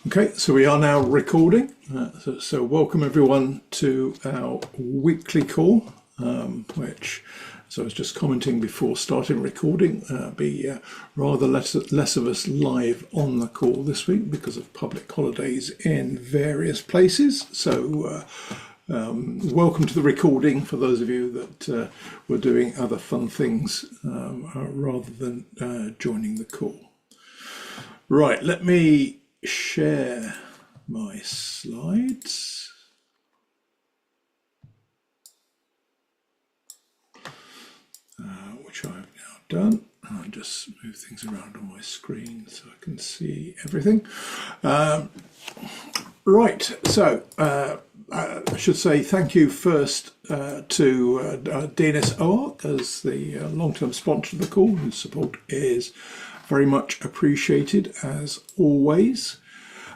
Okay, so we are now recording. So welcome everyone to our weekly call, which, as I was just commenting before starting recording, be rather less of us live on the call this week because of public holidays in various places. So welcome to the recording for those of you that were doing other fun things rather than joining the call. Right, let me share my slides. Which I've now done. I'll just move things around on my screen so I can see everything. Right, so I should say thank you first to DNS OARC as the long-term sponsor of the call, whose support is very much appreciated as always.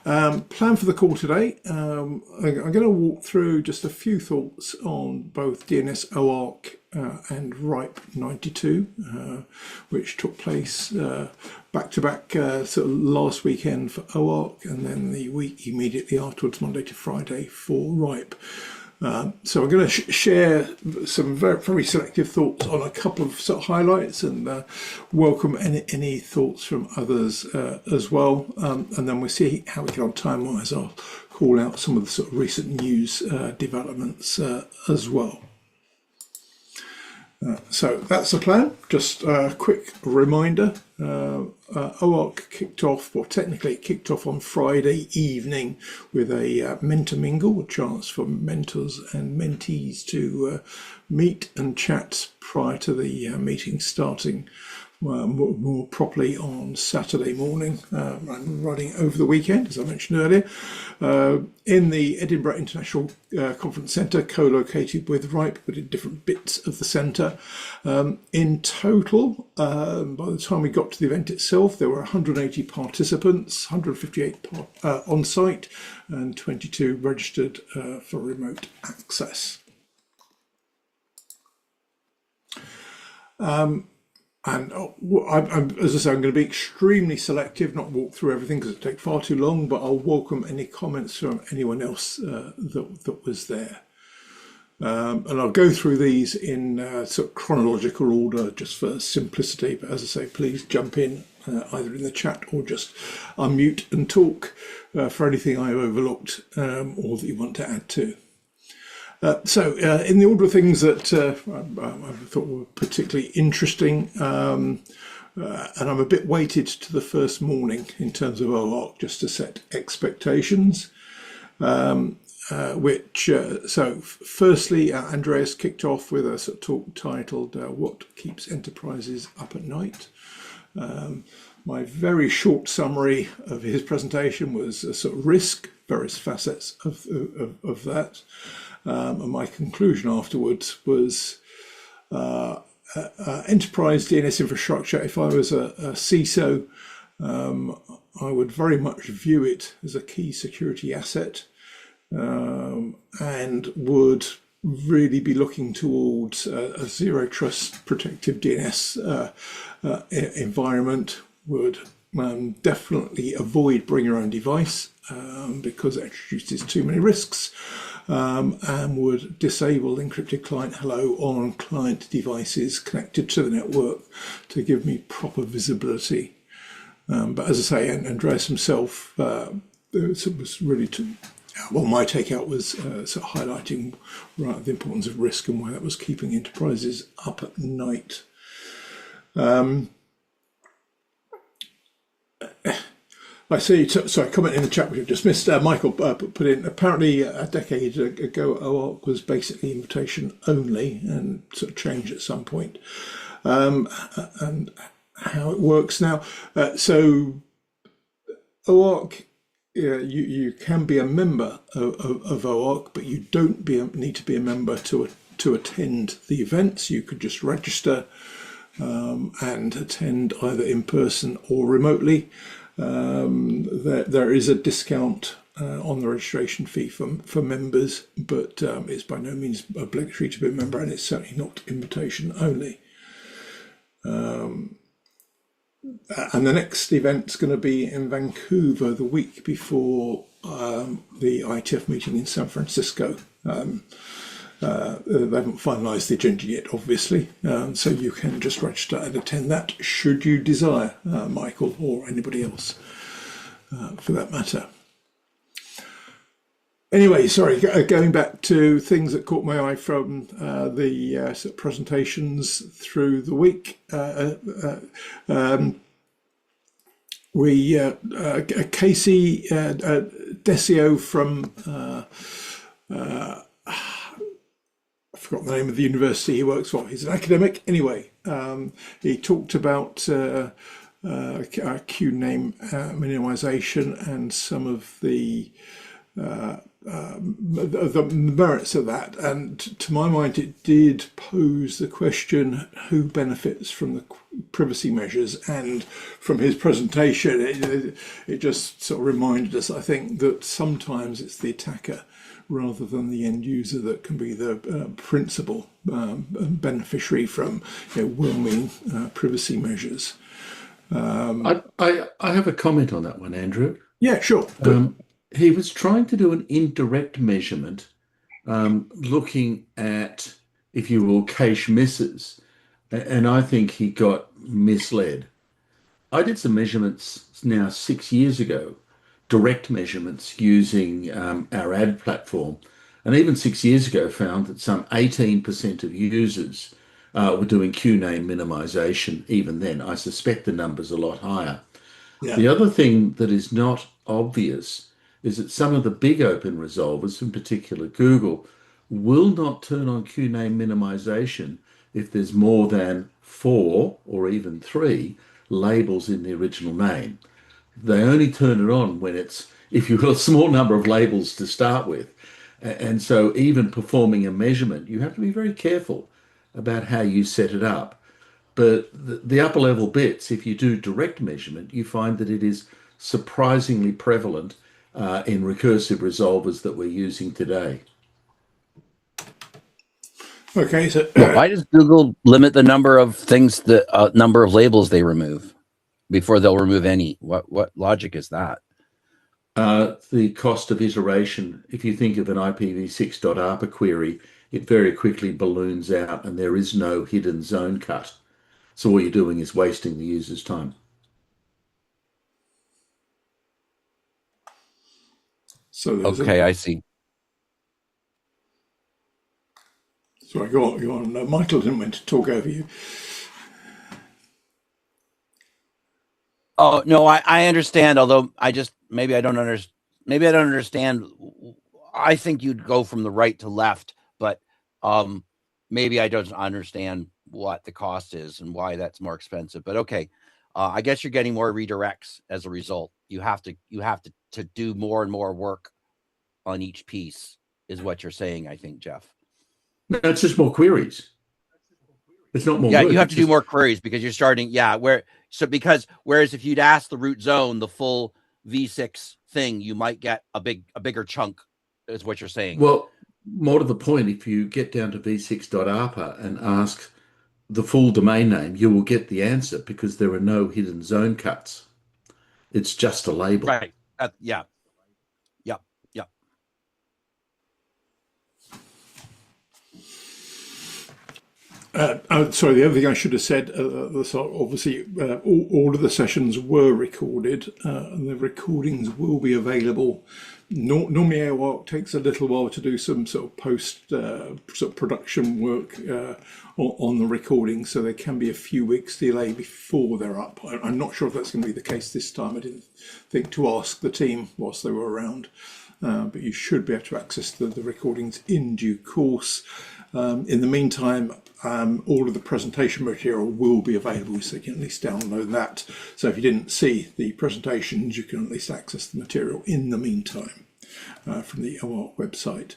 Plan for the call today. I'm going to walk through just a few thoughts on both DNS OARC and RIPE 92, which took place back to back sort of last weekend for OARC and then the week immediately afterwards, Monday to Friday, for RIPE. So I'm going to share some very selective thoughts on a couple of sort of highlights and welcome any thoughts from others as well. And then we'll see how we get on time-wise. I'll call out some of the sort of recent news developments as well. So that's the plan. Just a quick reminder, OARC kicked off, well technically it kicked off on Friday evening with a mentor mingle, a chance for mentors and mentees to meet and chat prior to the meeting starting more properly on Saturday morning and running over the weekend, as I mentioned earlier, in the Edinburgh International Conference Centre, co-located with RIPE, but in different bits of the centre. In total, by the time we got to the event itself, there were 180 participants, 158 on site, and 22 registered for remote access. And as I say, I'm going to be extremely selective, not walk through everything because it would take far too long, but I'll welcome any comments from anyone else that was there. And I'll go through these in sort of chronological order just for simplicity, but as I say, please jump in either in the chat or just unmute and talk for anything I've overlooked or that you want to add to. So in the order of things that I thought were particularly interesting, and I'm a bit weighted to the first morning in terms of OARC just to set expectations, so firstly, Andreas kicked off with a sort of talk titled What Keeps Enterprises Up at Night? My very short summary of his presentation was a sort of risk, various facets of that. And my conclusion afterwards was enterprise DNS infrastructure. If I was a CISO, I would very much view it as a key security asset and would really be looking towards a zero trust protective DNS environment, would definitely avoid bring your own device because it introduces too many risks. And would disable encrypted client hello on client devices connected to the network to give me proper visibility. But as I say, Andreas himself was really my takeout was sort of highlighting the importance of risk and why that was keeping enterprises up at night. I see, sorry, comment in the chat which I just missed. Michael put in, apparently a decade ago, OARC was basically invitation only and sort of changed at some point. And how it works now. So OARC, you can be a member of OARC, but you don't need to be a member to attend the events. You could just register and attend either in person or remotely. There is a discount on the registration fee for members, but it's by no means obligatory to be a member, and it's certainly not invitation only. and the next event's going to be in Vancouver the week before the ITF meeting in San Francisco. They haven't finalised the agenda yet, obviously, so you can just register and attend that should you desire, Michael, or anybody else for that matter. Anyway, sorry, going back to things that caught my eye from the presentations through the week. Casey Desio from, I forgot the name of the university he works for. He's an academic. Anyway, he talked about queue name minimization and some of the merits of that, and to my mind it did pose the question who benefits from the privacy measures, and from his presentation it just sort of reminded us, I think, that sometimes it's the attacker rather than the end user that can be the principal beneficiary from well-meaning privacy measures. I have a comment on that one, Andrew. Yeah, sure. He was trying to do an indirect measurement, looking at, if you will, cache misses, and I think he got misled. I did some measurements now 6 years ago, direct measurements using our ad platform, and even 6 years ago found that some 18% of users were doing queue name minimization. Even then, I suspect the number's a lot higher. Yeah. The other thing that is not obvious is that some of the big open resolvers, in particular Google, will not turn on queue name minimization if there's more than 4 or even 3 labels in the original name. They only turn it on when it's, if you've got a small number of labels to start with. And so even performing a measurement, you have to be very careful about how you set it up. But the upper level bits, if you do direct measurement, you find that it is surprisingly prevalent in recursive resolvers that we're using today. Okay, so why does Google limit the number of things, the number of labels they remove before they'll remove any? What logic is that? The cost of iteration. If you think of an IPv6.ARPA query, it very quickly balloons out and there is no hidden zone cut. So what you're doing is wasting the user's time. So okay, I see. Sorry, go on. No, Michael didn't want to talk over you. Oh no, I understand. Although maybe I don't understand. I think you'd go from the right to left, but maybe I don't understand what the cost is and why that's more expensive. But okay, I guess you're getting more redirects as a result. You have to do more and more work on each piece, is what you're saying, I think, Jeff. No, it's just more queries. It's not more. Yeah, work. you have to do more queries because you're starting. Yeah, whereas if you'd ask the root zone the full v6 thing, you might get a bigger chunk, is what you're saying. Well, more to the point, if you get down to v6.ARPA and ask the full domain name, you will get the answer because there are no hidden zone cuts. It's just a label. Right. Yeah. Sorry, the other thing I should have said, obviously all of the sessions were recorded, and the recordings will be available. Normally OARC takes a little while to do some sort of post production work on the recording, so there can be a few weeks delay before they're up. I'm not sure if that's going to be the case this time. I didn't think to ask the team whilst they were around, but you should be able to access the recordings in due course. In the meantime, all of the presentation material will be available, so you can at least download that. So if you didn't see the presentations, you can at least access the material in the meantime from the OARC website.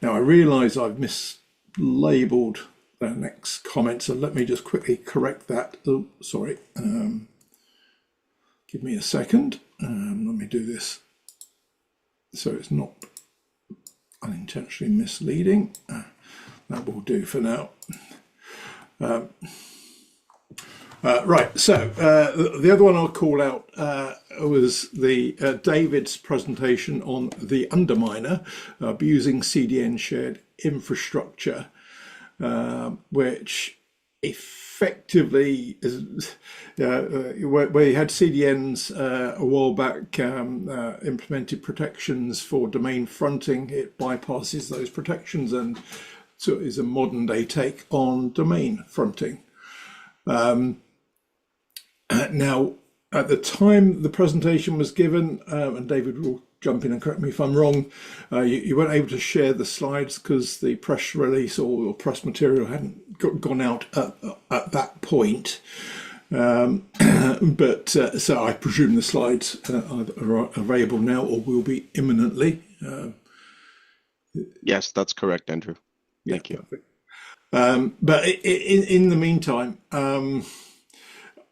Now, I realise I've mislabeled the next comment, so let me just quickly correct that. Oh, sorry. Give me a second. Let me do this so it's not unintentionally misleading. That will do for now. Right, so the other one I'll call out was the David's presentation on the underminer using CDN shared infrastructure, which effectively is where you had CDNs a while back implemented protections for domain fronting. It bypasses those protections and so is a modern day take on domain fronting. Now, at the time the presentation was given, and David will jump in and correct me if I'm wrong, you weren't able to share the slides because the press release or press material hadn't gone out at that point. But so I presume the slides are available now or will be imminently. Yes, that's correct, Andrew. Thank you. Perfect. But in the meantime,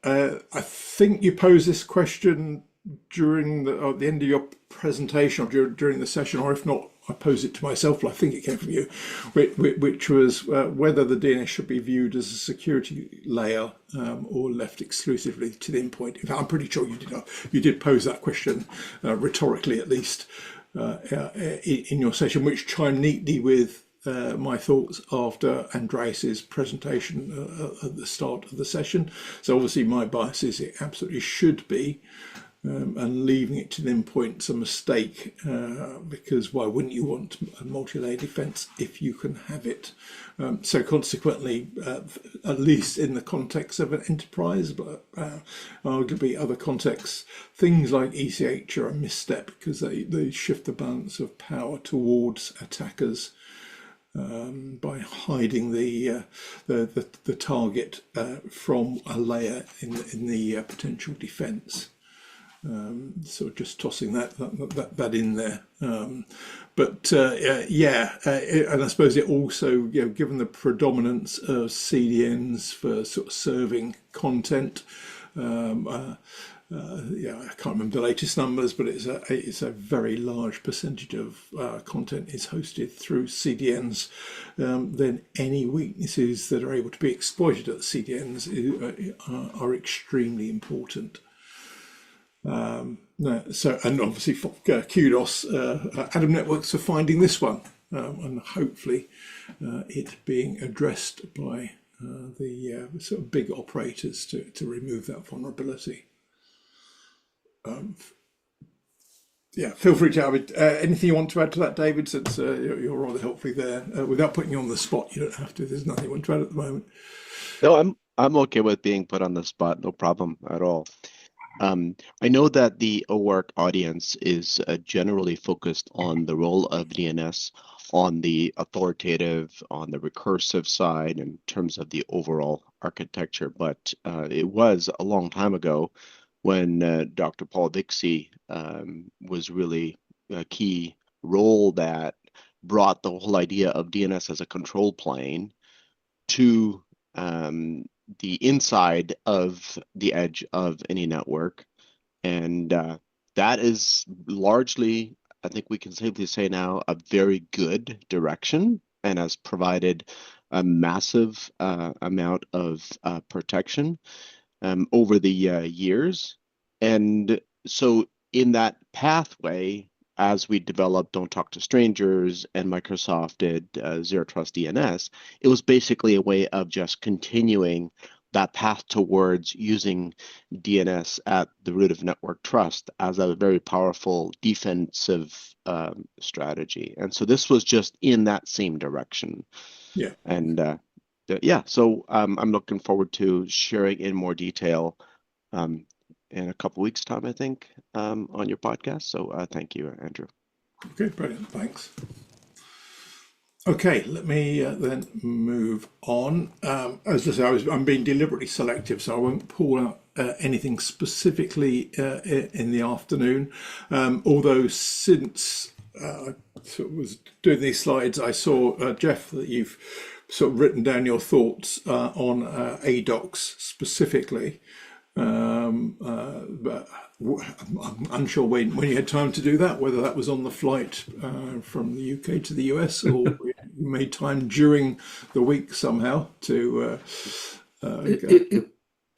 I think you posed this question during the end of your presentation or during the session, or if not, I posed it to myself, but I think it came from you, which was whether the DNS should be viewed as a security layer or left exclusively to the endpoint. In fact, I'm pretty sure you did pose that question rhetorically, at least, in your session, which chimed neatly with my thoughts after Andreas's presentation at the start of the session. So obviously my bias is it absolutely should be, and leaving it to the endpoint's a mistake, because why wouldn't you want a multi-layer defense if you can have it? So consequently, at least in the context of an enterprise, but arguably other contexts, things like ECH are a misstep because they shift the balance of power towards attackers by hiding the target from a layer in the potential defense. So just tossing that in there, but and I suppose it also, given the predominance of CDNs for sort of serving content, I can't remember the latest numbers, but it's a very large percentage of content is hosted through CDNs. Then any weaknesses that are able to be exploited at the CDNs are extremely important. So, and obviously kudos Adam Networks for finding this one, and hopefully it being addressed by the sort of big operators to remove that vulnerability. Feel free to have anything you want to add to that, David, since you're rather helpfully there. Without putting you on the spot, you don't have to. There's nothing you want to add at the moment. No, I'm okay with being put on the spot. No problem at all. I know that the OARC audience is generally focused on the role of DNS on the authoritative, on the recursive side in terms of the overall architecture, but it was a long time ago when Dr. Paul Dixie was really a key role that brought the whole idea of DNS as a control plane to the inside of the edge of any network. And that is largely, I think we can safely say now, a very good direction and has provided a massive amount of protection over the years. And so in that pathway, as we developed Don't Talk to Strangers and Microsoft did Zero Trust DNS, it was basically a way of just continuing that path towards using DNS at the root of network trust as a very powerful defensive strategy. And so this was just in that same direction. Yeah. And so I'm looking forward to sharing in more detail in a couple weeks' time, I think, on your podcast. So thank you, Andrew. Okay, brilliant. Thanks. Okay, let me then move on. As I say, I'm being deliberately selective, so I won't pull out anything specifically in the afternoon. Although since I sort of was doing these slides, I saw, Jeff, that you've sort of written down your thoughts on ADOCs specifically. But I'm unsure when you had time to do that, whether that was on the flight from the UK to the US or you made time during the week somehow to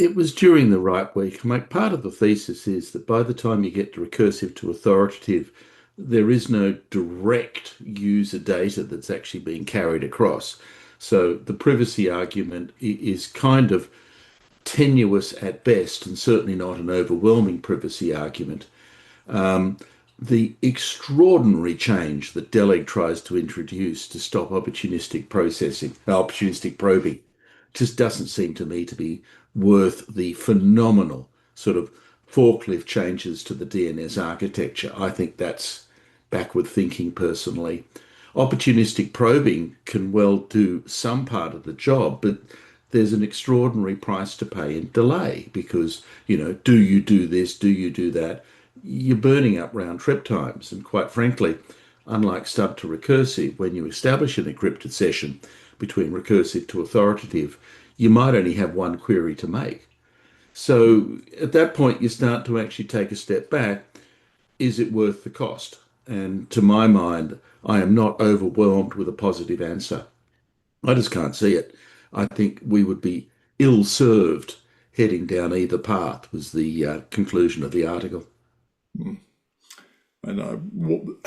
It was during the right week. Part of the thesis is that by the time you get to recursive to authoritative, there is no direct user data that's actually being carried across. So the privacy argument is kind of tenuous at best, and certainly not an overwhelming privacy argument. The extraordinary change that Deleg tries to introduce to stop opportunistic probing, just doesn't seem to me to be worth the phenomenal sort of forklift changes to the DNS architecture. I think that's backward thinking personally. Opportunistic probing can well do some part of the job, but there's an extraordinary price to pay in delay because, do you do this? Do you do that? You're burning up round trip times. And quite frankly, unlike stub to recursive, when you establish an encrypted session between recursive to authoritative, you might only have one query to make. So at that point, you start to actually take a step back. Is it worth the cost? And to my mind, I am not overwhelmed with a positive answer. I just can't see it. I think we would be ill-served heading down either path, was the conclusion of the article. And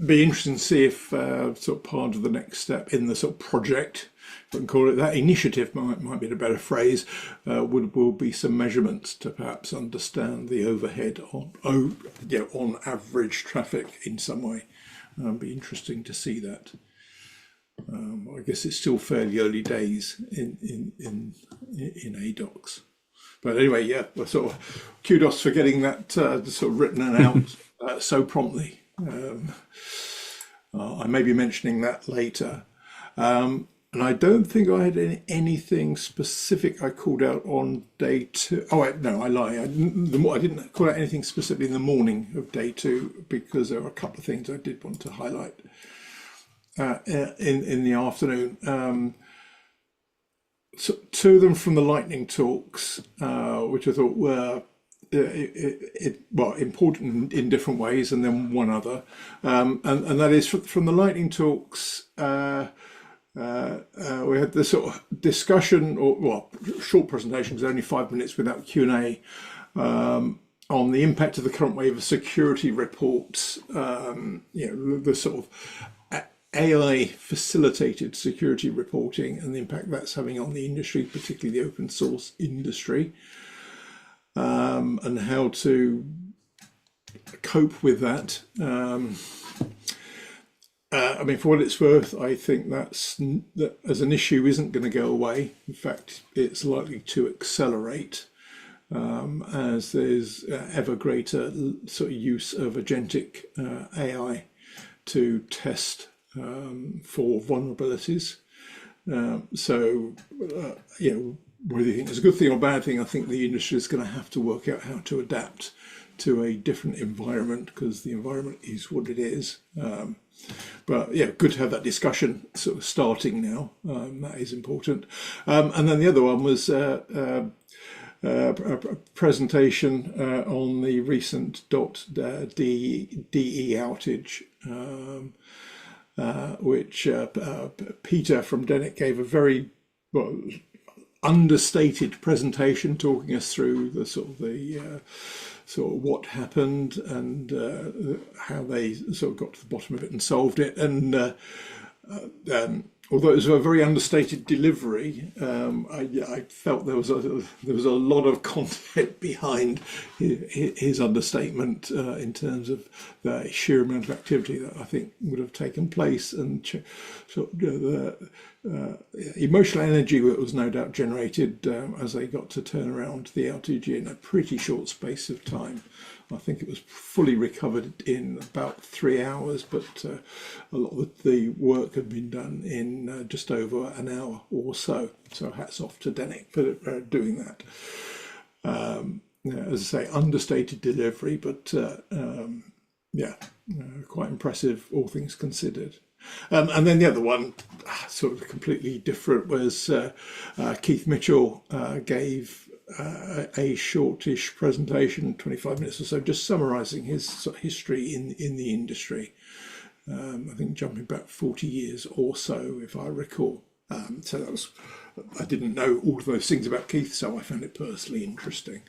be interesting to see if sort of part of the next step in the sort of project, if I can call it that, initiative might be a better phrase, will be some measurements to perhaps understand the overhead on average traffic in some way. Be interesting to see that. I guess it's still fairly early days in ADOCS. But anyway, yeah, well, sort of kudos for getting that sort of written and out so promptly. I may be mentioning that later. And I don't think I had anything specific I called out on day 2. Oh, no, I lie. I didn't call out anything specifically in the morning of day 2 because there were a couple of things I did want to highlight in the afternoon. So 2 of them from the lightning talks, which I thought were important in different ways, and then one other, and that is from the lightning talks. We had this sort of discussion, short presentation, because only 5 minutes without Q&A, on the impact of the current wave of security reports. The sort of AI facilitated security reporting and the impact that's having on the industry, particularly the open source industry, and how to cope with that. For what it's worth, I think that as an issue isn't going to go away. In fact, it's likely to accelerate as there's ever greater sort of use of agentic AI to test for vulnerabilities. Whether you think it's a good thing or bad thing, I think the industry is going to have to work out how to adapt to a different environment because the environment is what it is. But yeah, good to have that discussion sort of starting now. That is important. And then the other one was a presentation on the recent .de outage, which Peter from DNS gave a very understated presentation, talking us through the sort of what happened and how they sort of got to the bottom of it and solved it. And although it was a very understated delivery, I felt there was a lot of content behind his understatement in terms of the sheer amount of activity that I think would have taken place, and the emotional energy that was no doubt generated as they got to turn around the outage in a pretty short space of time. I think it was fully recovered in about 3 hours, but a lot of the work had been done in just over an hour or so. So hats off to DNS for doing that. As I say, understated delivery, but quite impressive, all things considered. And then the other one, sort of completely different, was Keith Mitchell gave a shortish presentation, 25 minutes or so, just summarising his sort of history in the industry. I think jumping back 40 years or so, if I recall. So that was I didn't know all of those things about Keith, so I found it personally interesting.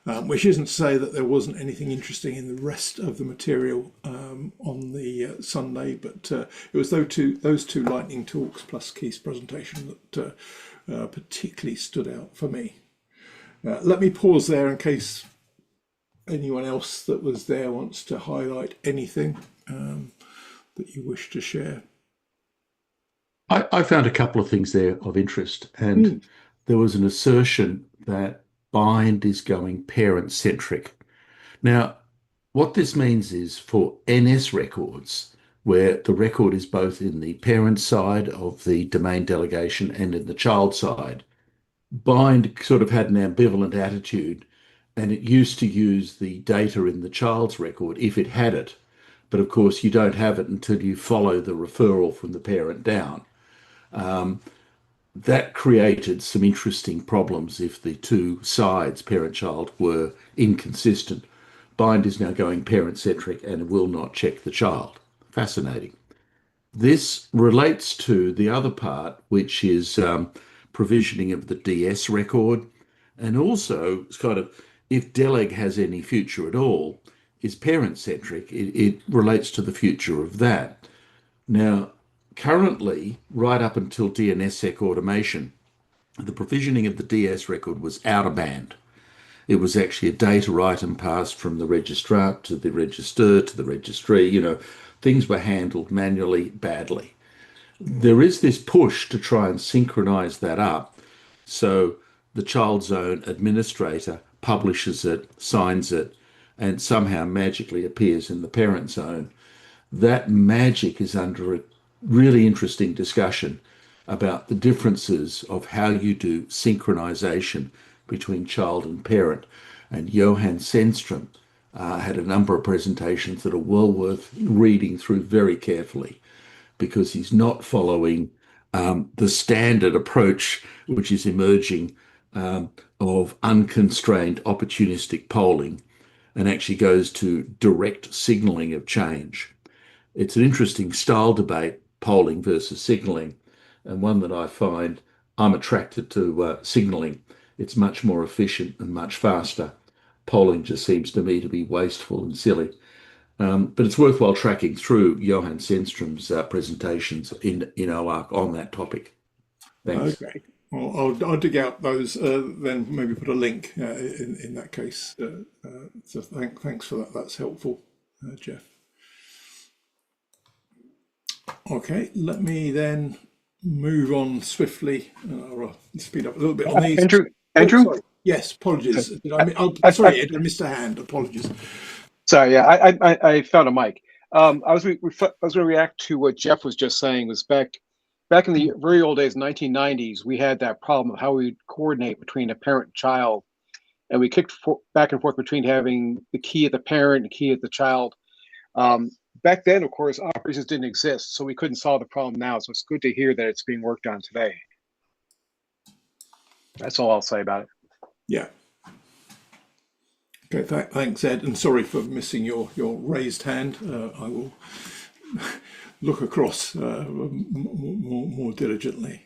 Which isn't to say that there wasn't anything interesting in the rest of the material on the Sunday, but it was those two lightning talks plus Keith's presentation that particularly stood out for me. Let me pause there in case anyone else that was there wants to highlight anything that you wish to share. I found a couple of things there of interest, and there was an assertion that Bind is going parent-centric. Now, what this means is for NS records, where the record is both in the parent side of the domain delegation and in the child side, Bind sort of had an ambivalent attitude, and it used to use the data in the child's record if it had it. But of course, you don't have it until you follow the referral from the parent down. That created some interesting problems if the two sides, parent-child, were inconsistent. Bind is now going parent-centric and will not check the child. Fascinating. This relates to the other part, which is provisioning of the DS record, and also it's kind of, if Deleg has any future at all, is parent-centric. It relates to the future of that. Now, currently, right up until DNSSEC automation, the provisioning of the DS record was out of band. It was actually a data item passed from the registrar to the register to the registry. You know, things were handled manually badly. There is this push to try and synchronize that up. So the child zone administrator publishes it, signs it, and somehow magically appears in the parent zone. That magic is under a really interesting discussion about the differences of how you do synchronization between child and parent. And Johan Sandström had a number of presentations that are well worth reading through very carefully, because he's not following the standard approach which is emerging of unconstrained opportunistic polling, and actually goes to direct signaling of change. It's an interesting style debate, polling versus signaling, and one that I find I'm attracted to signaling. It's much more efficient and much faster. Polling just seems to me to be wasteful and silly. But it's worthwhile tracking through Johan Sandström's presentations in OARC on that topic. Thanks. Okay. Well, I'll dig out those, then maybe put a link in that case. So thanks for that. That's helpful, Jeff. Okay, let me then move on swiftly. I'll speed up a little bit on these. Andrew? Sorry. Yes, apologies. Sorry, Ed, I missed a hand. Apologies. Sorry, yeah, I found a mic. I was going to react to what Jeff was just saying. Was back in the very old days, 1990s, we had that problem of how we coordinate between a parent and child, and we kicked back and forth between having the key of the parent and the key of the child. Back then, of course, operations didn't exist, so we couldn't solve the problem now. So it's good to hear that it's being worked on today. That's all I'll say about it. Yeah. Okay, thanks, Ed, and sorry for missing your raised hand. I will look across more diligently.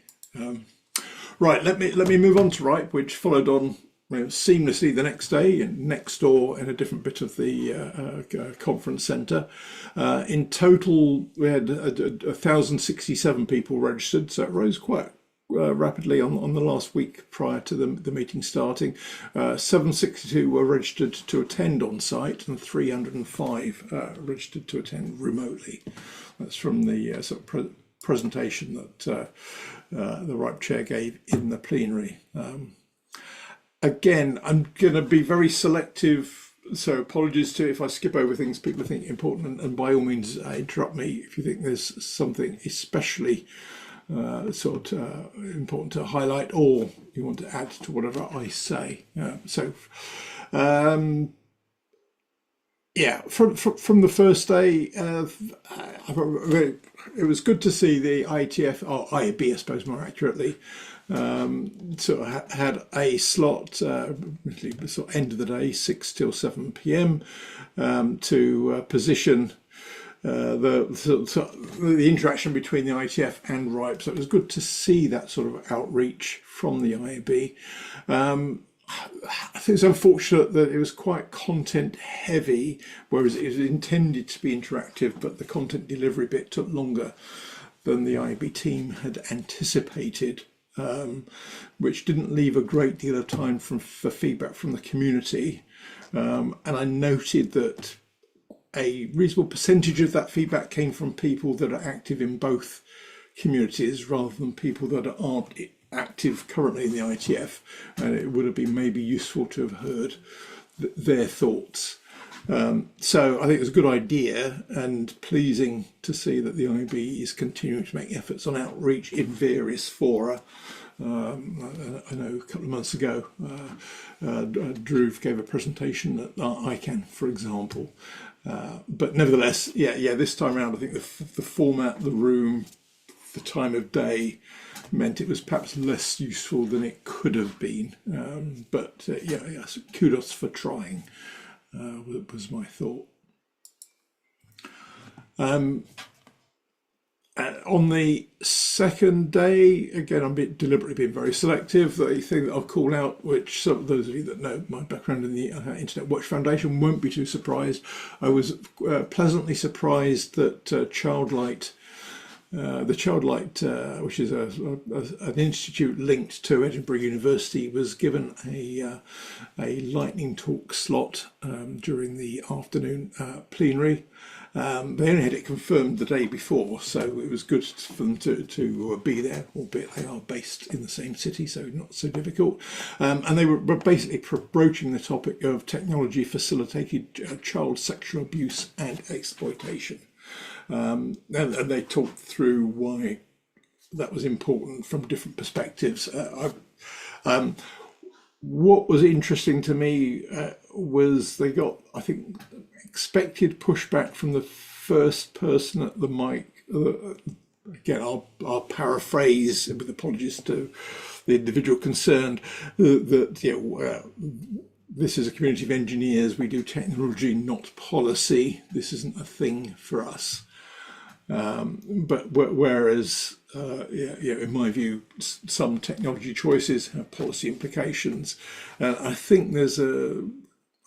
Right, let me move on to RIPE, which followed on seamlessly the next day, and next door in a different bit of the conference centre. In total, we had 1,067 people registered, so it rose quite rapidly on the last week prior to the meeting starting. 762 were registered to attend on site, and 305 registered to attend remotely. That's from the sort of presentation that the RIPE chair gave in the plenary. Again, I'm going to be very selective, so apologies to if I skip over things people think important, and by all means interrupt me if you think there's something especially important to highlight, or you want to add to whatever I say. From the first day, it was good to see the IETF, or IAB I suppose more accurately, had a slot, sort of end of the day, 6 till 7 p.m, to position the interaction between the IETF and RIPE. So it was good to see that sort of outreach from the IAB. I think it's unfortunate that it was quite content heavy, whereas it was intended to be interactive, but the content delivery bit took longer than the IAB team had anticipated, which didn't leave a great deal of time for feedback from the community. And I noted that a reasonable percentage of that feedback came from people that are active in both communities rather than people that aren't active currently in the IETF, and it would have been maybe useful to have heard their thoughts. So I think it's a good idea and pleasing to see that the IB is continuing to make efforts on outreach in various fora. I know a couple of months ago, Drew gave a presentation at ICANN, for example. But nevertheless, this time around, I think the format, the room, the time of day meant it was perhaps less useful than it could have been. But yes, kudos for trying, was my thought. On the second day, again, I'm deliberately being very selective. The thing that I'll call out, which some of those of you that know my background in the Internet Watch Foundation won't be too surprised. I was pleasantly surprised that Childlight, which is an institute linked to Edinburgh University, was given a lightning talk slot during the afternoon plenary. They only had it confirmed the day before, so it was good for them to be there, albeit they are based in the same city, so not so difficult. And they were basically broaching the topic of technology facilitated child sexual abuse and exploitation. And they talked through why that was important from different perspectives. What was interesting to me was they got, I think, expected pushback from the first person at the mic. Again, I'll paraphrase with apologies to the individual concerned, that this is a community of engineers, we do technology, not policy. This isn't a thing for us. But whereas, in my view, some technology choices have policy implications. I think there's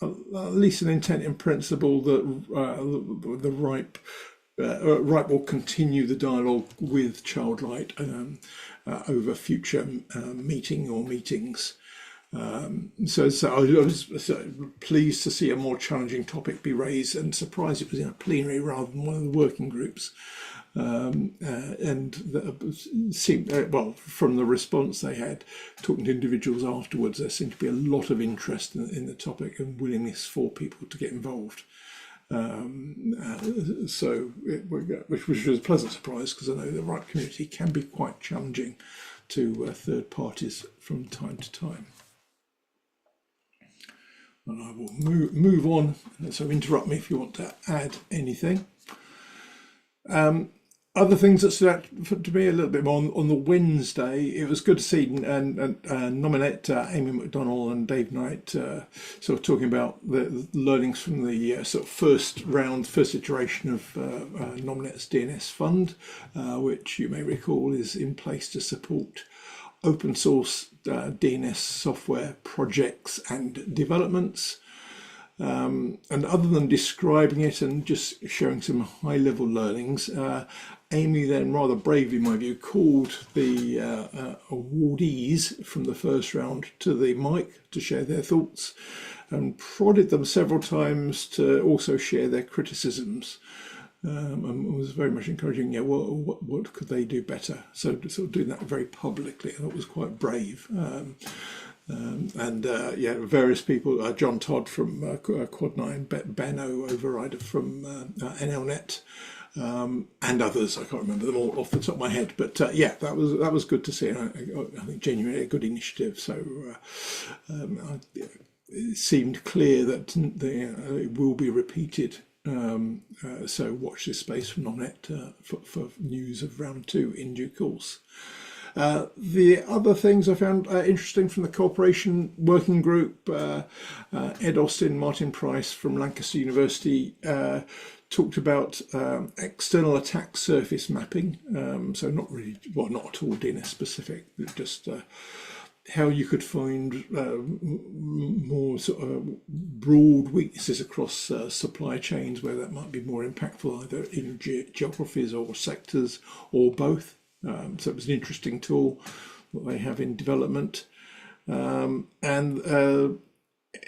at least an intent in principle that the RIPE will continue the dialogue with Childlight over future meetings. So I was pleased to see a more challenging topic be raised, and surprised it was in a plenary rather than one of the working groups. Seemed from the response they had, talking to individuals afterwards, there seemed to be a lot of interest in the topic and willingness for people to get involved. Which was a pleasant surprise, because I know the RIPE community can be quite challenging to third parties from time to time. And I will move on, so interrupt me if you want to add anything. Other things that stood out to me a little bit more on the Wednesday, it was good to see nominate Amy McDonnell and Dave Knight sort of talking about the learnings from the sort of first iteration of Nominet's DNS fund, which you may recall is in place to support open source DNS software projects and developments. And other than describing it and just showing some high level learnings, Amy then rather bravely, in my view, called the awardees from the first round to the mic to share their thoughts, and prodded them several times to also share their criticisms. And was very much encouraging, what could they do better? So sort of doing that very publicly, I thought was quite brave. Various people, John Todd from Quad9, Benno Overrider from NLNet, and others. I can't remember them all off the top of my head, but that was good to see. I think genuinely a good initiative. So it seemed clear that it will be repeated. So watch this space from Nonet for news of round 2 in due course. The other things I found interesting from the cooperation working group, Ed Austin, Martin Price from Lancaster University talked about external attack surface mapping. So not really, well, not at all DNS specific, but just how you could find more sort of broad weaknesses across supply chains where that might be more impactful, either in geographies or sectors or both. So it was an interesting tool that they have in development.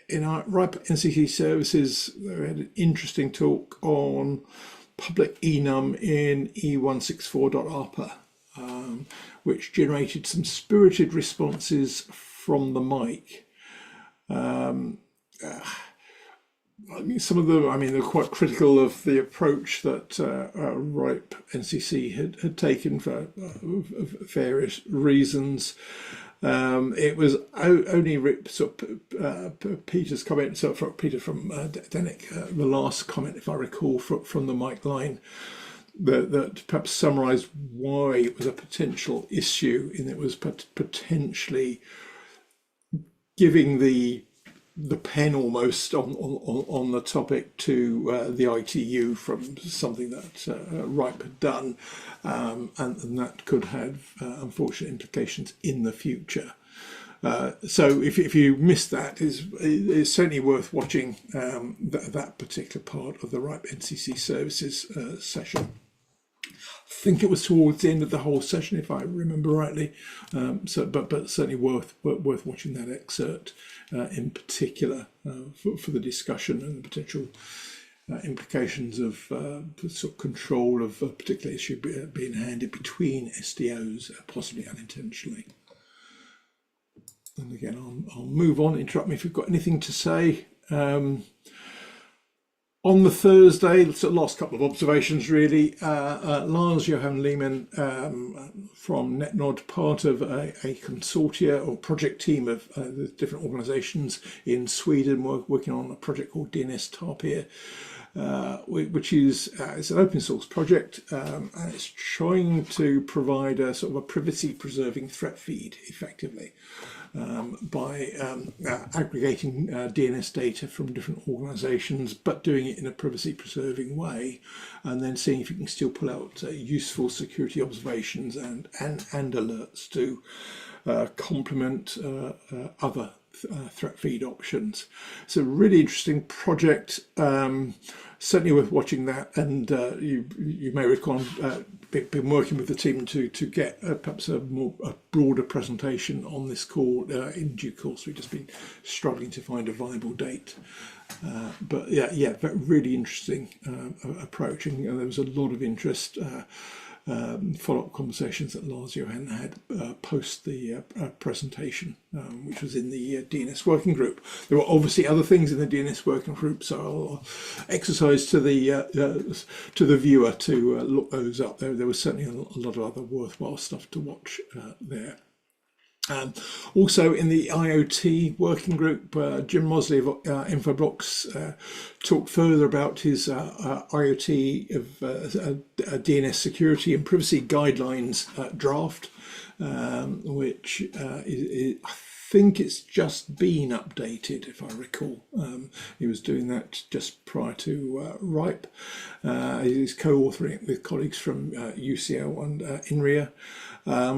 In our RIPE NCC services, we had an interesting talk on public enum in E164.ARPA, which generated some spirited responses from the mic. I mean, some of them, they're quite critical of the approach that RIPE NCC had taken for various reasons. It was only Peter's comment, so for Peter from Denick, the last comment, if I recall, from the mic line, that perhaps summarised why it was a potential issue, and it was potentially giving the pen almost on the topic to the ITU from something that RIPE had done, and that could have unfortunate implications in the future. So if you missed that, it's certainly worth watching that particular part of the RIPE NCC services session. I think it was towards the end of the whole session, if I remember rightly. But certainly worth watching that excerpt in particular for the discussion and the potential implications of sort of control of a particular issue being handed between SDOs, possibly unintentionally. And again, I'll move on. Interrupt me if you've got anything to say. On the Thursday, so last couple of observations really. Lars Johan Lehmann from NetNod, part of a consortia or project team of the different organisations in Sweden, working on a project called DNS Tapir, which is it's an open source project, and it's trying to provide a sort of a privacy preserving threat feed effectively. By aggregating DNS data from different organisations, but doing it in a privacy preserving way, and then seeing if you can still pull out useful security observations and alerts to complement other threat feed options. It's a really interesting project, certainly worth watching that, and you may recall been working with the team to get perhaps a broader presentation on this call in due course. We've just been struggling to find a viable date, but yeah, really interesting approach, and there was a lot of interest. Follow-up conversations that Lars Johan had post the presentation, which was in the DNS working group. There were obviously other things in the DNS working group, so I'll exercise to the viewer to look those up. There was certainly a lot of other worthwhile stuff to watch there. Also in the IoT working group, Jim Mosley of Infoblox talked further about his IoT of DNS security and privacy guidelines draft, which I think it's just been updated, if I recall. He was doing that just prior to RIPE. He's co-authoring it with colleagues from UCL and INRIA. I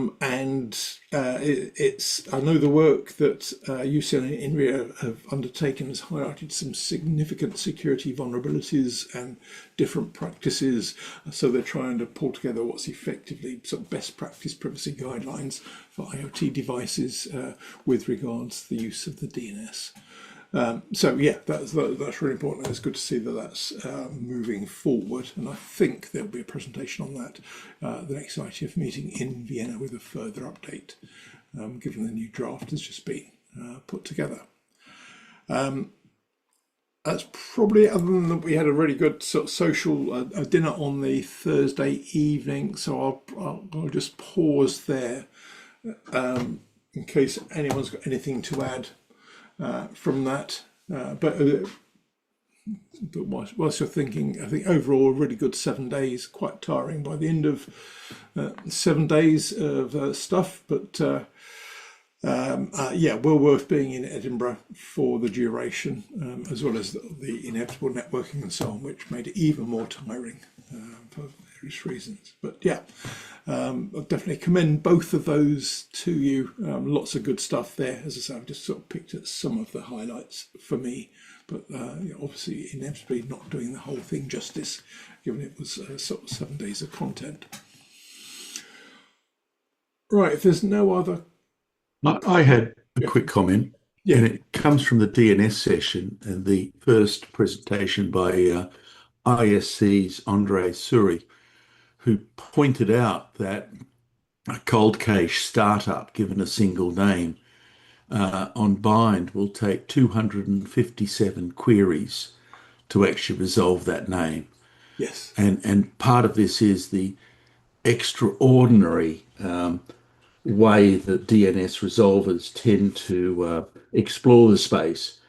know the work that UCL and INRIA have undertaken has highlighted some significant security vulnerabilities and different practices. So they're trying to pull together what's effectively some best practice privacy guidelines for IoT devices with regards to the use of the DNS. So yeah, that's really important. It's good to see that that's moving forward, and I think there'll be a presentation on that the next ITF meeting in Vienna with a further update, given the new draft has just been put together. That's probably, other than that, we had a really good sort of social dinner on the Thursday evening, so I'll just pause there in case anyone's got anything to add from that, but whilst you're thinking, I think overall a really good 7 days, quite tiring by the end of 7 days of stuff, but Yeah, well worth being in Edinburgh for the duration, as well as the inevitable networking and so on, which made it even more tiring for various reasons. But yeah, I'll definitely commend both of those to you. Lots of good stuff there. As I say, I've just sort of picked at some of the highlights for me, but obviously inevitably not doing the whole thing justice, given it was sort of 7 days of content. Right, if there's no other... I had a quick comment, Yeah. and it comes from the DNS session and the first presentation by ISC's Andre Suri, who pointed out that a cold cache startup given a single name on bind will take 257 queries to actually resolve that name. Yes. And part of this is the extraordinary way that DNS resolvers tend to explore the space,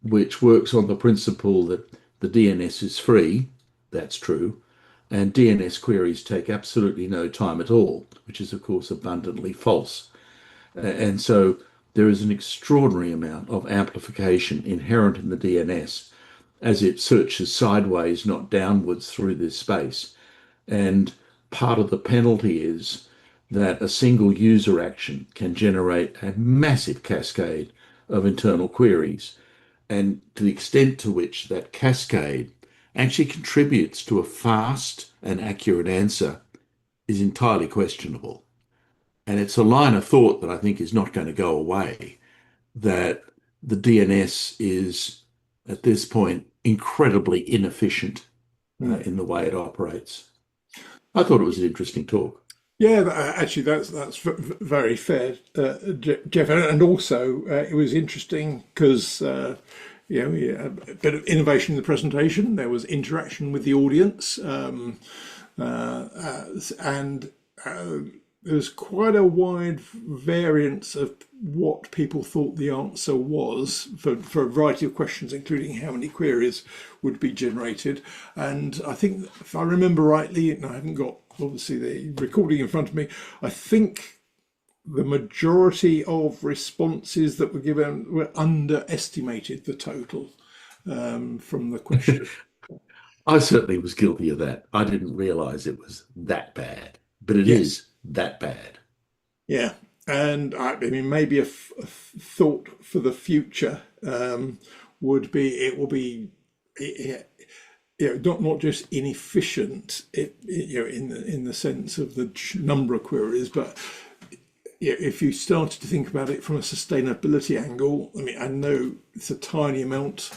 which works on the principle that the DNS is free. That's true. And DNS queries take absolutely no time at all, which is, of course, abundantly false. And so there is an extraordinary amount of amplification inherent in the DNS as it searches sideways, not downwards, through this space. And part of the penalty is that a single user action can generate a massive cascade of internal queries. And to the extent to which that cascade actually contributes to a fast and accurate answer is entirely questionable. And it's a line of thought that I think is not going to go away, that the DNS is, at this point, incredibly inefficient in the way it operates. I thought it was an interesting talk. Yeah, actually, that's very fair, Jeff. And also, it was interesting because a bit of innovation in the presentation. There was interaction with the audience, and there's quite a wide variance of what people thought the answer was for a variety of questions, including how many queries would be generated. And I think, if I remember rightly, and I haven't got obviously the recording in front of me, I think the majority of responses that were given were underestimated the total from the question. I certainly was guilty of that. I didn't realize it was that bad, but it Yes. is that bad. Yeah, and I mean, maybe a thought for the future would be it will be, not just inefficient, in the sense of the number of queries, but if you started to think about it from a sustainability angle. I mean, I know it's a tiny amount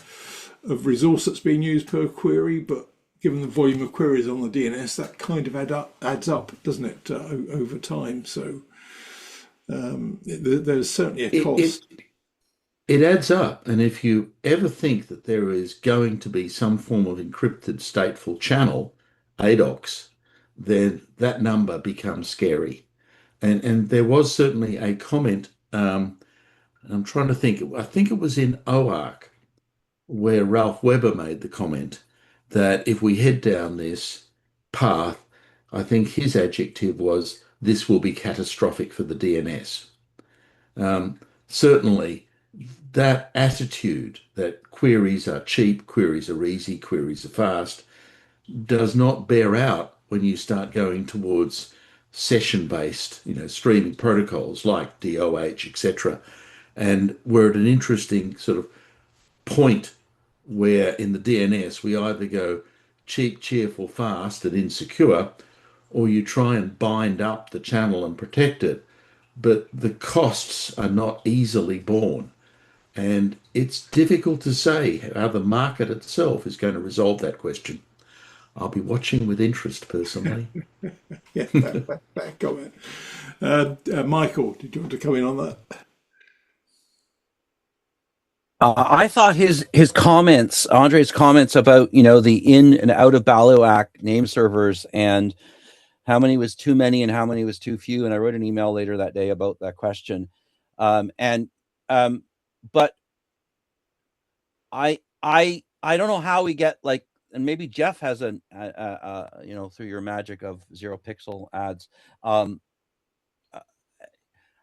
of resource that's being used per query, but given the volume of queries on the DNS, that kind of adds up, doesn't it, over time? So there's certainly a cost. It adds up. And if you ever think that there is going to be some form of encrypted stateful channel, ADOX, then that number becomes scary. And there was certainly a comment, I'm trying to think, I think it was in OARC, where Ralph Weber made the comment that if we head down this path, I think his adjective was, this will be catastrophic for the DNS. Certainly, that attitude that queries are cheap, queries are easy, queries are fast, does not bear out when you start going towards session-based, streaming protocols like DOH, etc. And we're at an interesting sort of point where in the DNS we either go cheap, cheerful, fast, and insecure, or you try and bind up the channel and protect it. But the costs are not easily borne. And it's difficult to say how the market itself is going to resolve that question. I'll be watching with interest personally. Yeah, that comment. Michael, did you want to come in on that? I thought his comments, Andre's comments about the in and out of Baluak name servers and how many was too many and how many was too few. And I wrote an email later that day about that question. But I don't know how we get and maybe Jeff has through your magic of 0 pixel ads.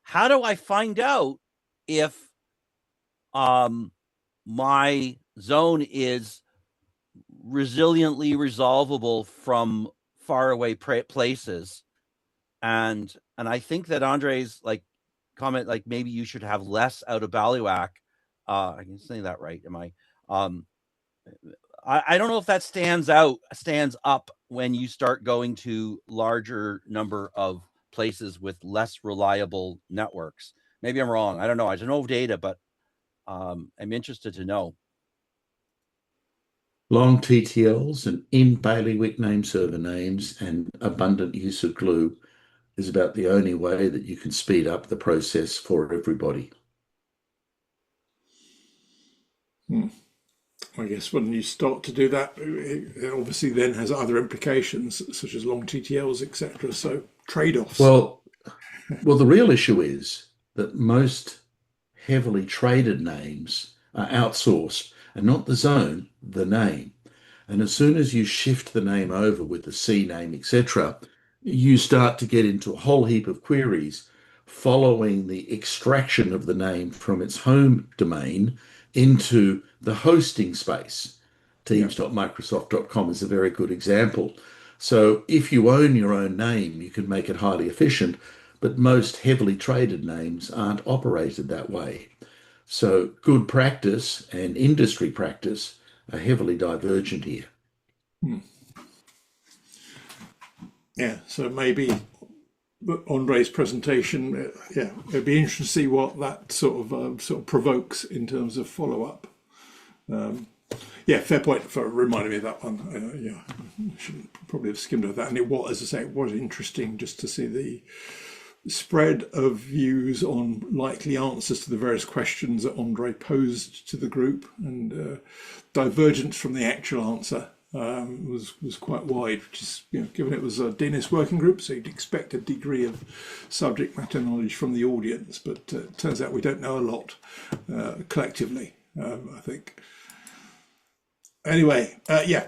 how do I find out if my zone is resiliently resolvable from faraway places? And I think that Andre's like comment, like maybe you should have less out of Bailiwick. I can say that right, am I? I don't know if that stands up when you start going to larger number of places with less reliable networks. Maybe I'm wrong. I don't know. I don't know data, but I'm interested to know. Long TTLs and in bailiwick name server names and abundant use of glue is about the only way that you can speed up the process for everybody. I guess when you start to do that, it obviously then has other implications, such as long TTLs, etc. So trade-offs. Well, the real issue is that most heavily traded names are outsourced, and not the zone, the name. And as soon as you shift the name over with the C name, etc., you start to get into a whole heap of queries following the extraction of the name from its home domain into the hosting space. Teams.microsoft.com is a very good example. So if you own your own name, you can make it highly efficient, but most heavily traded names aren't operated that way. So good practice and industry practice are heavily divergent here. Yeah, so maybe Andre's presentation, it'd be interesting to see what that sort of provokes in terms of follow-up. Fair point for reminding me of that one. I shouldn't probably have skimmed over that. And it was, as I say, it was interesting just to see the spread of views on likely answers to the various questions that Andre posed to the group, and divergence from the actual answer was quite wide, which is, given it was a DNS working group, so you'd expect a degree of subject matter knowledge from the audience, but it turns out we don't know a lot collectively, I think. Anyway,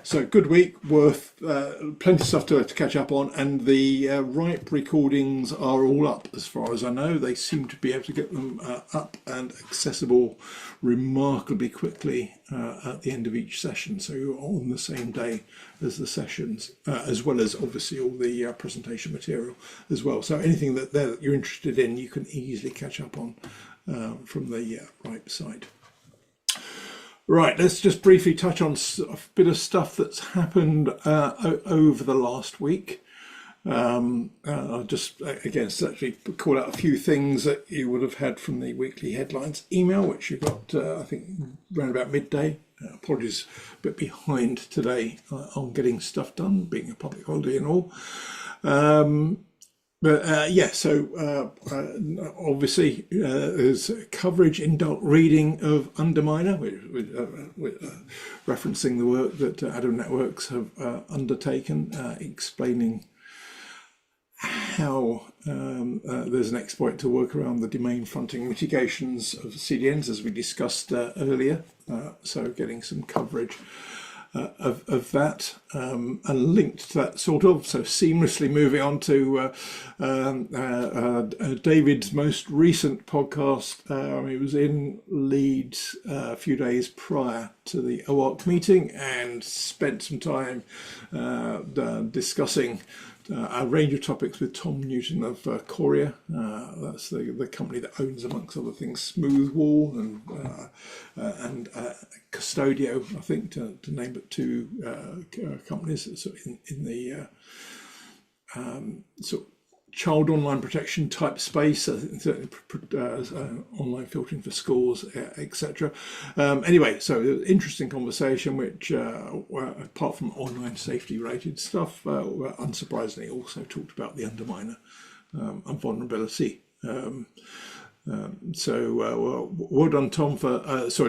so good week, worth plenty of stuff to catch up on, and the RIPE recordings are all up as far as I know. They seem to be able to get them up and accessible remarkably quickly at the end of each session, so you're on the same day as the sessions, as well as obviously all the presentation material as well. So anything that you're interested in, you can easily catch up on from the RIPE site. Right, let's just briefly touch on a bit of stuff that's happened over the last week. I'll just, again, actually call out a few things that you would have had from the weekly headlines email, which you got, I think, around about midday. Apologies, a bit behind today on getting stuff done, being a public holiday and all. Obviously there's coverage in Dark Reading of Underminer, referencing the work that Adam Networks have undertaken, explaining how there's an exploit to work around the domain fronting mitigations of CDNs, as we discussed earlier. So getting some coverage of that, and linked to that so seamlessly moving on to David's most recent podcast. He was in Leeds a few days prior to the OARC meeting and spent some time discussing a range of topics with Tom Newton of Coria. That's the company that owns, amongst other things, Smoothwall and Custodio, I think, to name but two companies in the child online protection type space, online filtering for schools, etc. Anyway, so interesting conversation, which apart from online safety related stuff, unsurprisingly also talked about the underminer and vulnerability. Well done, Tom,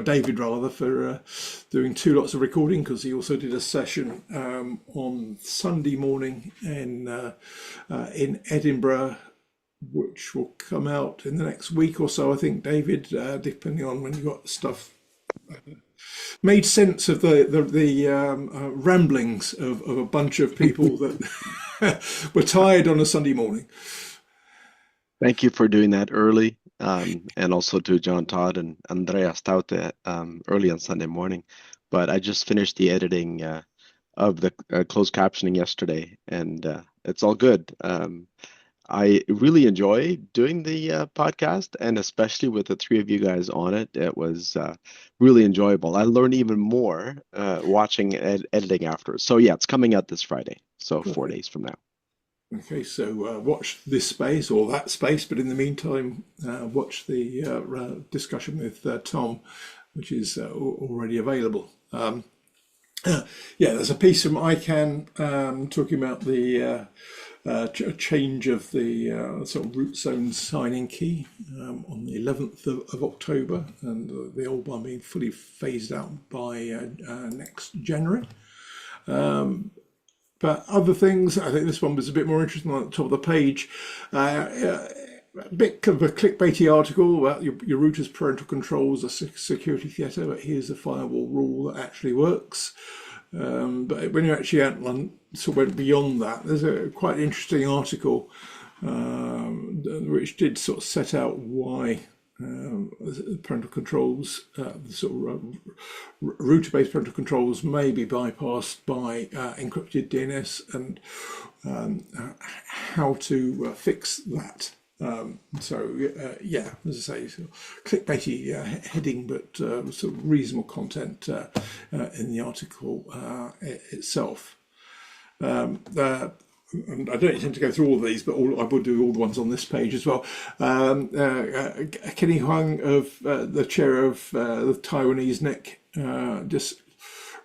David rather, for doing two lots of recording, because he also did a session on Sunday morning in Edinburgh, which will come out in the next week or so, I think, David, depending on when you got stuff. Made sense of the ramblings of a bunch of people that were tired on a Sunday morning. Thank you for doing that early, and also to John Todd and Andrea Staute early on Sunday morning. But I just finished the editing of the closed captioning yesterday, and it's all good. I really enjoy doing the podcast, and especially with the three of you guys on it, it was really enjoyable. I learned even more watching editing afterwards. So yeah, it's coming out this Friday, so 4 days from now. Okay, so watch this space or that space, but in the meantime, watch the discussion with Tom, which is already available. Yeah, there's a piece from ICANN talking about the change of the sort of root zone signing key on the 11th of October, and the old one being fully phased out by next January. But other things, I think this one was a bit more interesting on the top of the page. A bit kind of a clickbaity article about your router's parental controls, a security theatre, but here's a firewall rule that actually works. But when you actually sort of went beyond that, there's a quite interesting article which did sort of set out why parental controls, sort of router-based parental controls may be bypassed by encrypted DNS, and how to fix that. Yeah, as I say, sort of clickbaity heading, but sort of reasonable content in the article itself. And I don't intend to go through all of these, but I will do all the ones on this page as well. Kenny Huang, the chair of the Taiwanese NEC, just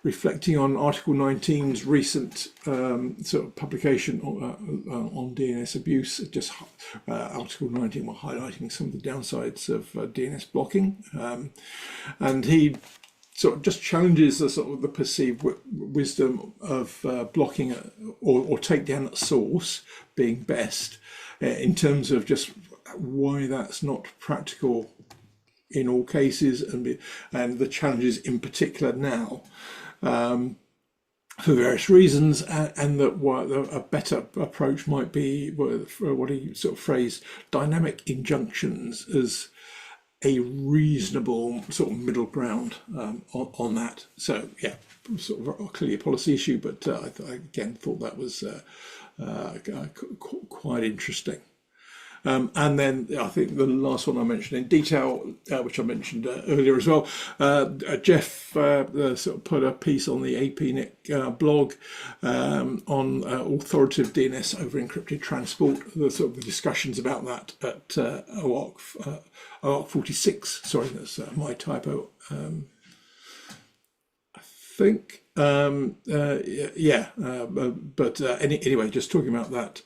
reflecting on Article 19's recent sort of publication on DNS abuse. Just Article 19 were highlighting some of the downsides of DNS blocking, and he sort of just challenges the sort of the perceived wisdom of blocking or takedown at source being best, in terms of just why that's not practical in all cases, and the challenges in particular now, for various reasons, and that a better approach might be what he sort of phrased dynamic injunctions as a reasonable sort of middle ground on that. So yeah, sort of clearly a policy issue, but I again thought that was quite interesting. And then I think the last one I mentioned in detail, which I mentioned earlier as well, Jeff sort of put a piece on the APNIC blog on authoritative DNS over encrypted transport, the sort of the discussions about that at OARC 46. Sorry, that's my typo. I think. Anyway, just talking about that,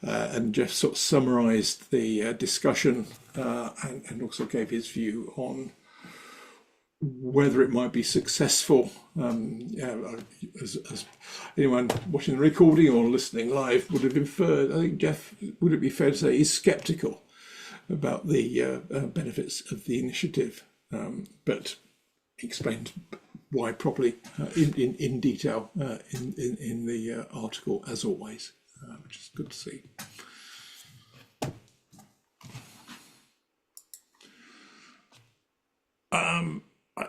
and Jeff sort of summarised the discussion and also gave his view on whether it might be successful. As anyone watching the recording or listening live would have inferred, I think Jeff, would it be fair to say, is sceptical about the benefits of the initiative, but explained why properly in detail in the article, as always, which is good to see.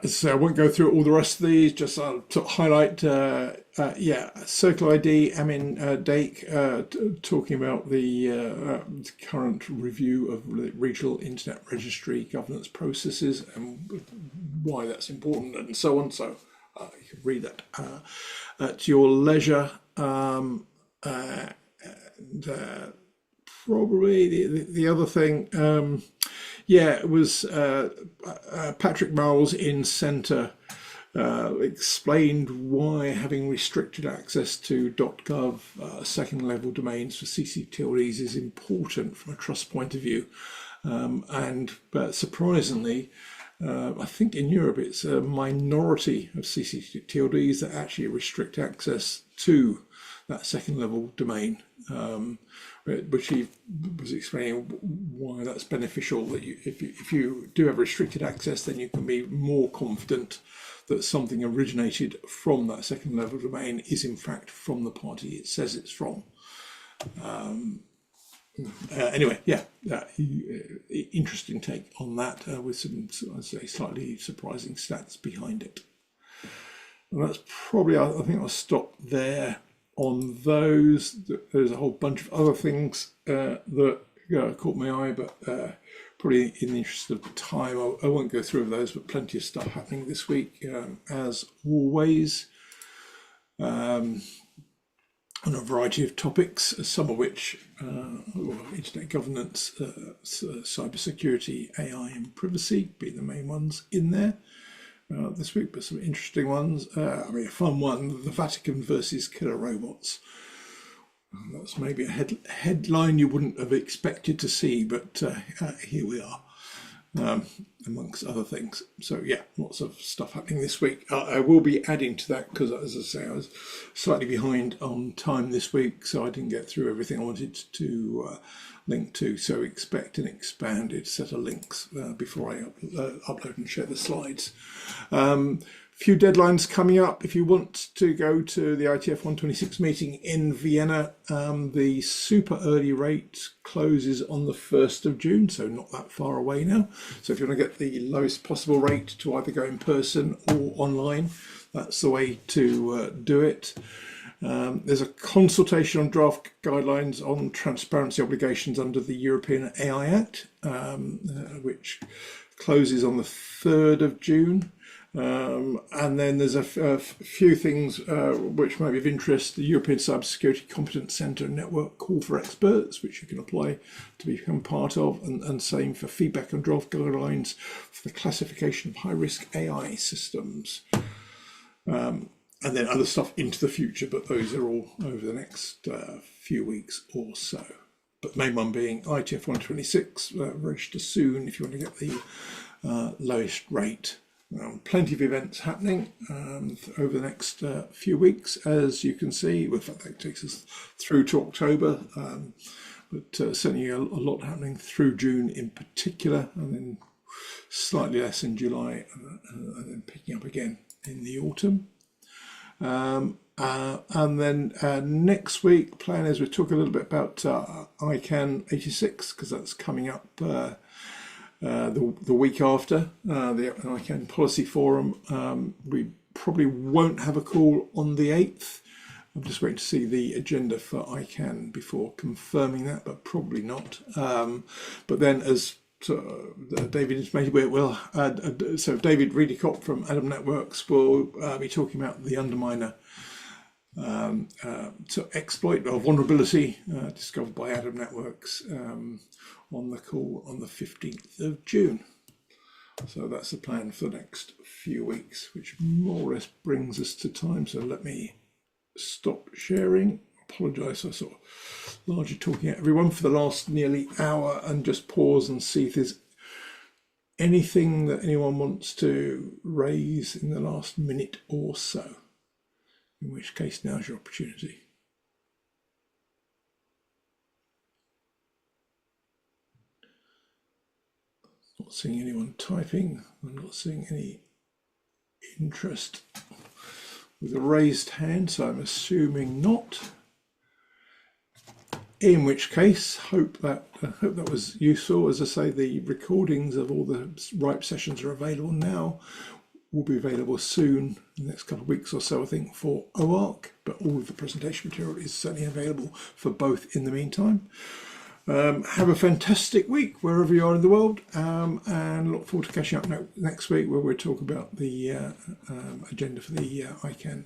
So I won't go through all the rest of these, just sort of highlight, Circle ID, Amin Dake, talking about the current review of regional internet registry governance processes and why that's important and so on. So you can read that at your leisure. Probably the other thing, it was Patrick Marles in Centre explained why having restricted access to .gov second level domains for ccTLDs is important from a trust point of view, but surprisingly, I think in Europe it's a minority of ccTLDs that actually restrict access to that second level domain, which he was explaining why that's beneficial, that if you do have restricted access, then you can be more confident that something originated from that second level domain is in fact from the party it says it's from, Anyway, yeah, interesting take on that with some, I'd say, slightly surprising stats behind it. And that's probably, I think I'll stop there on those. There's a whole bunch of other things that caught my eye, but probably in the interest of time, I won't go through those, but plenty of stuff happening this week, as always, on a variety of topics, some of which internet governance, cybersecurity, AI and privacy being the main ones in there this week, but some interesting ones. I mean, a fun one, the Vatican versus killer robots. That's maybe a headline you wouldn't have expected to see, but here we are, amongst other things. So yeah, lots of stuff happening this week. I will be adding to that because, as I say, I was slightly behind on time this week, so I didn't get through everything I wanted to link to. So expect an expanded set of links before I upload and share the slides. Few deadlines coming up. If you want to go to the ITF 126 meeting in Vienna, the super early rate closes on the 1st of June, so not that far away now. So if you want to get the lowest possible rate to either go in person or online, that's the way to do it. There's a consultation on draft guidelines on transparency obligations under the European AI Act, which closes on the 3rd of June. And then there's a few things which might be of interest. The European Cybersecurity Competence Centre Network Call for Experts, which you can apply to become part of, and same for feedback on draft guidelines for the classification of high-risk AI systems. And then other stuff into the future, but those are all over the next few weeks or so. But the main one being ITF 126, register soon if you want to get the lowest rate. Plenty of events happening over the next few weeks, as you can see. In fact, that takes us through to October, but certainly a lot happening through June in particular, and then slightly less in July, and then picking up again in the autumn. And then next week, plan is we'll talk a little bit about ICANN 86, because that's coming up the week after the ICANN Policy Forum. We probably won't have a call on the 8th. I'm just waiting to see the agenda for ICANN before confirming that, but probably not. But then, as David has made it, so David Redicott from Adam Networks will be talking about the Underminer exploit or vulnerability discovered by Adam Networks on the call on the 15th of June. So that's the plan for the next few weeks, which more or less brings us to time. So let me stop sharing. Apologise for sort of largely talking at everyone for the last nearly hour, and just pause and see if there's anything that anyone wants to raise in the last minute or so, in which case now's your opportunity. Not seeing anyone typing. I'm not seeing any interest with a raised hand, so I'm assuming not. In which case, hope that was useful. As I say, the recordings of all the RIPE sessions are available now. Will be available soon, in the next couple of weeks or so, I think, for OARC, but all of the presentation material is certainly available for both in the meantime. Have a fantastic week wherever you are in the world, and look forward to catching up next week, where we'll talk about the agenda for the ICANN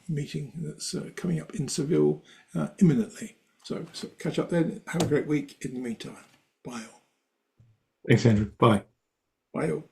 meeting that's coming up in Seville imminently. So catch up then. Have a great week in the meantime. Bye all. Thanks, Andrew. Bye. Bye all.